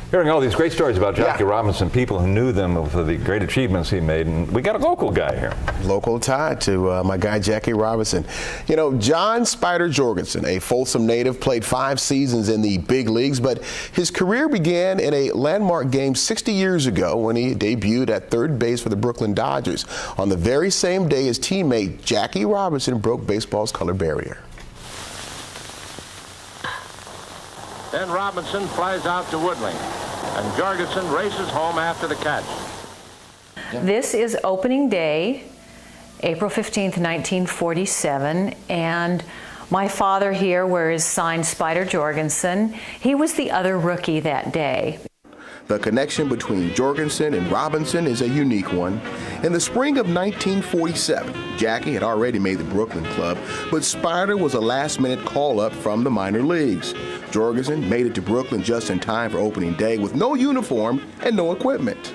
Hearing all these great stories about Jackie Robinson, people who knew them for the great achievements he made, and we got a local guy here. Local tie to my guy Jackie Robinson. You know, John Spider Jorgensen, a Folsom native, played 5 seasons in the big leagues, but his career began in a landmark game 60 years ago when he debuted at third base for the Brooklyn Dodgers on the very same day his teammate Jackie Robinson broke baseball's color barrier. Then Robinson flies out to Woodling, and Jorgensen races home after the catch. This is opening day, April 15th, 1947, and my father here wears signed Spider Jorgensen. He was the other rookie that day. The connection between Jorgensen and Robinson is a unique one. In the spring of 1947, Jackie had already made the Brooklyn club, but Spider was a last-minute call-up from the minor leagues. Jorgensen made it to Brooklyn just in time for opening day with no uniform and no equipment.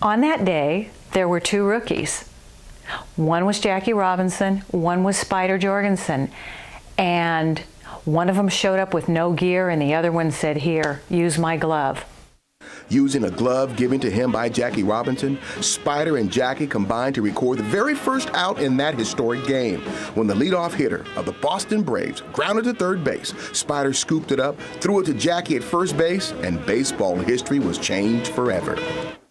On that day, there were 2 rookies. One was Jackie Robinson, one was Spider Jorgensen, and one of them showed up with no gear and the other one said, "Here, use my glove." Using a glove given to him by Jackie Robinson, Spider and Jackie combined to record the very first out in that historic game. When the leadoff hitter of the Boston Braves grounded to third base, Spider scooped it up, threw it to Jackie at first base, and baseball history was changed forever.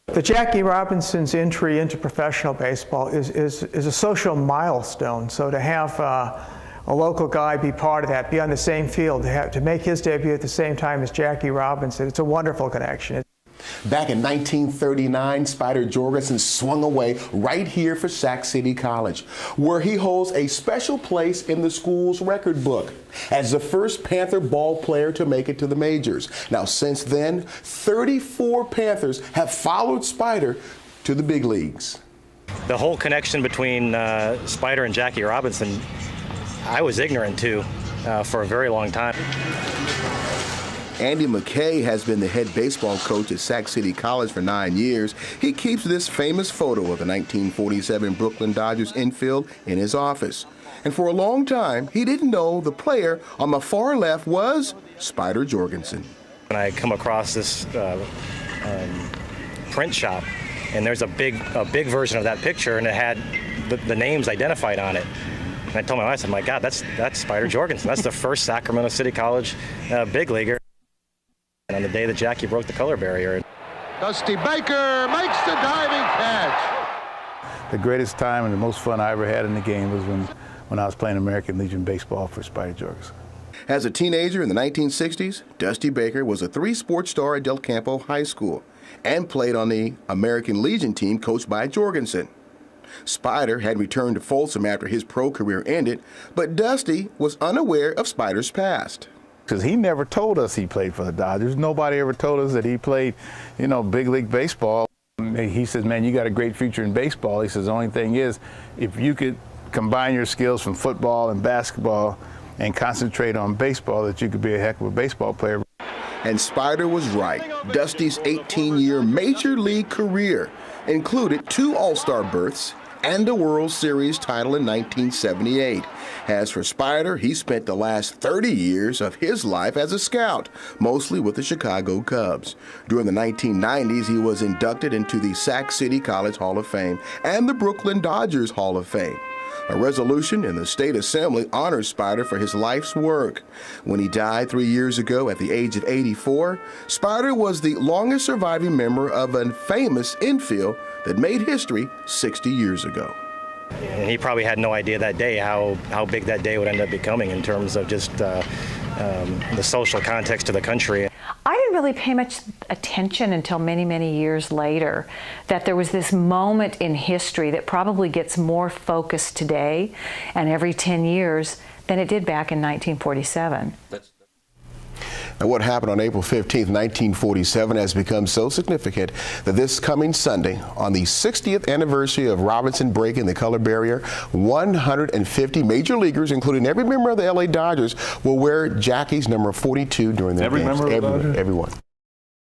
The Jackie Robinson's entry into professional baseball is a social milestone. So to have a local guy be part of that, be on the same field, to make his debut at the same time as Jackie Robinson, it's a wonderful connection. Back in 1939, Spider Jorgensen swung away right here for Sac City College, where he holds a special place in the school's record book as the first Panther ball player to make it to the majors. Now, since then, 34 Panthers have followed Spider to the big leagues. The whole connection between Spider and Jackie Robinson, I was ignorant to for a very long time. Andy McKay has been the head baseball coach at Sac City College for 9 years. He keeps this famous photo of the 1947 Brooklyn Dodgers infield in his office. And for a long time, he didn't know the player on the far left was Spider Jorgensen. When I come across this print shop, and there's a big version of that picture, and it had the names identified on it. And I told my wife, I said, "My God, that's Spider Jorgensen. That's the first Sacramento City College big leaguer." And on the day that Jackie broke the color barrier. Dusty Baker makes the diving catch. The greatest time and the most fun I ever had in the game was when I was playing American Legion baseball for Spider Jorgensen. As a teenager in the 1960s, Dusty Baker was a 3-sport star at Del Campo High School and played on the American Legion team coached by Jorgensen. Spider had returned to Folsom after his pro career ended, but Dusty was unaware of Spider's past. Because he never told us he played for the Dodgers. Nobody ever told us that he played, you know, big league baseball. He says, "Man, you got a great future in baseball." He says, "The only thing is, if you could combine your skills from football and basketball and concentrate on baseball, that you could be a heck of a baseball player." And Spider was right. Dusty's 18-year major league career included 2 All-Star berths and a World Series title in 1978. As for Spider, he spent the last 30 years of his life as a scout, mostly with the Chicago Cubs. During the 1990s, he was inducted into the Sac City College Hall of Fame and the Brooklyn Dodgers Hall of Fame. A resolution in the State Assembly honors Spider for his life's work. When he died 3 years ago at the age of 84, Spider was the longest surviving member of a famous infield that made history 60 years ago. And he probably had no idea that day how big that day would end up becoming in terms of just the social context of the country. I didn't really pay much attention until many, many years later that there was this moment in history that probably gets more focused today and every 10 years than it did back in 1947. And what happened on April 15th, 1947 has become so significant that this coming Sunday, on the 60th anniversary of Robinson breaking the color barrier, 150 major leaguers, including every member of the LA Dodgers, will wear Jackie's number 42 during their games. Every member of the Dodgers? Everyone.